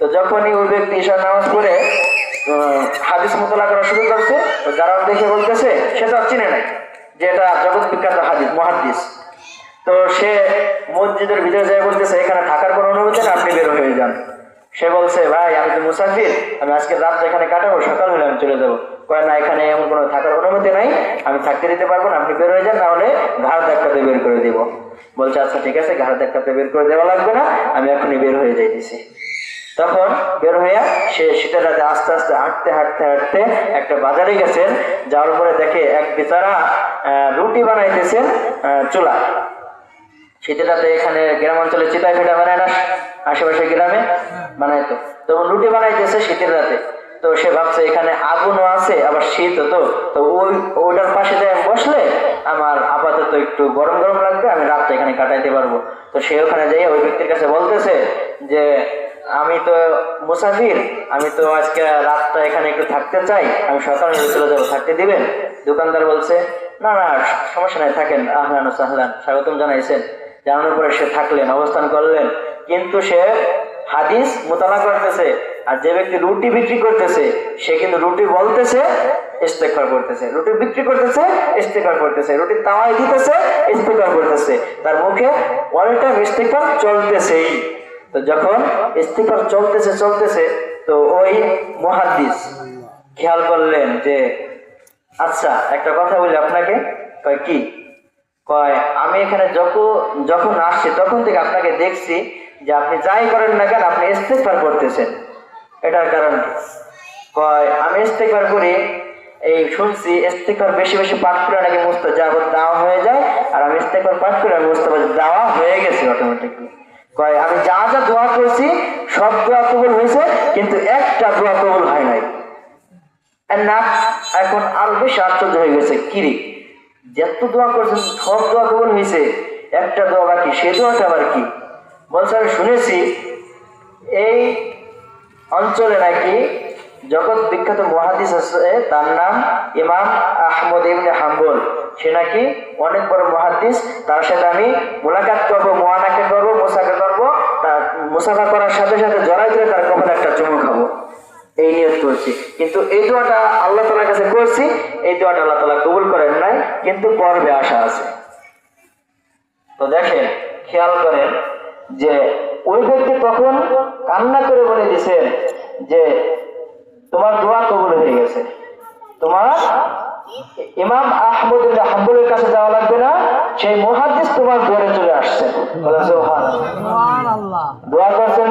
তো যখনই ওই ব্যক্তি ঈশার নামাজ পড়ে হাদিস মোতলা করা শুরু করছে, যারা দেখে বলতেছে সে তো চিনে নাই যে এটা জগৎ বিখ্যাত হাদিস মুহাদ্দিস। তো সে মসজিদের ভিতরে যাই বলতেছে এখানে থাকার কোনো অনুমতি না, আপনি বের হয়ে যান। সে বলছে ভাই আমি তো মুসাফির, আমি আজকে রাত এখানে কাটাবো, সকাল হলে আমি চলে যাবো। কয় না, এখানে এমন কোনো থাকার অনুমতি নাই, আমি থাকতে দিতে পারবো না, আপনি বের হয়ে যান, না হলে ঘাড় ধাক্কাতে বের করে দিব। বলছে আচ্ছা ঠিক আছে, ঘাড় ধাক্কাতে বের করে দেওয়া লাগবে না, আমি এখনই বের হয়ে যাইতেছি। তখন বের হইয়া সে শীতের রাতে আস্তে আস্তে হাঁটতে হাঁটতে হাঁটতে একটা বাজারে গেছেন। যাওয়ার পরে দেখে এক বেচারা রুটি বানাইতেছেন চুলা। শীতের রাতে এখানে গ্রাম অঞ্চলে চিতাই ফেটা বানায় না, আশেপাশে গ্রামে বানাইতো, তো রুটি বানাইতেছে শীতের রাতে। তো সে ভাবছে এখানে আগুনও আছে, আবার শীত তো ওইটার পাশে যায় বসলে আমার আপাতত একটু গরম গরম লাগবে, আমি রাতটা এখানে কাটাইতে পারবো। তো সে ওখানে যাই ওই ব্যক্তির কাছে বলতেছে যে আমি তো মুসাফির, আমি তো আজকে রাতটা এখানে একটু থাকতে চাই, আমি সকালে চলে যাবো, থাকতে দিবেন? দোকানদার বলছে না না সমস্যা নাই, থাকেন, আহলান ও সাহলান, স্বাগতম জানাইছেন। জানানোর পরে সে থাকলেন, অবস্থান করলেন। কিন্তু সে হাদিস মোতালা করতেছে, আর যে ব্যক্তি রুটি বিক্রি করতেছে সে কিন্তু রুটি বলতেছে ইস্তেগফার করতেছে, রুটি বিক্রি করতেছে ইস্তেগফার করতেছে, রুটি তাওয়ায় দিতেছে ইস্তেগফার করতেছে, তার মুখে অল টাইম ইস্তেগফার চলতেছেই। তো যখন ইস্তেগফার চলতেছে তো ওই মুহাদ্দিস খেয়াল করলেন যে আচ্ছা একটা কথা বলি আপনাকে। কয় কি? কয় আমি এখানে যখন আসছি তখন থেকে আপনাকে দেখছি যে আপনি যাই করেন না কেন আপনি ইস্তেগফার করতেছেন, এটার কারণ কি? কয় আমি ইস্তেগফার করি, এই শুনছি ইস্তেগফার বেশি বেশি পাঠ করে নাকি মুস্তাজাব দাওয়া হয়ে যায়, আর আমি ইস্তেগফার পাঠ করে আমি মুস্তাজাব দাওয়া হয়ে গেছি অটোমেটিকলি। কয় আমি যা যা দোয়া করছি সব দোয়া কবুল হয়েছে, কিন্তু একটা দোয়া কবুল হয় নাই। না এখন আরো বেশি আশ্চর্য হয়ে গেছে, কিরে যত দোয়া করছেন সব দোয়া কবুল হয়েছে, একটা দোয়া বাকি, সে দোয়াটা আবার কি? বলছে আমি শুনেছি এই অঞ্চলে নাকি জগৎ বিখ্যাত মুহাদ্দিস আছে, তার নাম ইমাম আহমদ ইবনে হাম্বল। সে নাকি অনেক বড় মুহাদ্দিস, তার সাথে আমি মুলাকাত করবো, মুআনাকা করবো, মুসাফা করবো, তার মুসাফা করার সাথে সাথে জড়াই ধরে তার কপালে একটা চুমু খাবো, এই নিয়ত করছি। কিন্তু এই দোয়াটা আল্লাহ তাআলার কাছে করছি, এই দোয়াটা আল্লাহ তাআলা কবুল করেন নাই, কিন্তু পর্বে আশা আছে। তো দেখেন, খেয়াল করেন যে ওই ব্যক্তি তখন কান্না করে বলে দিয়েছেন যে তোমার দোয়া কবুল হয়ে গেছে, তোমার ইমাম আহমদ ইবনে হাম্বলের কাছে যাওয়া লাগবে না, সেই মুহাদ্দিস তোমার ঘরে চলে আসছে। সুবহানাল্লাহ। দোয়া করছেন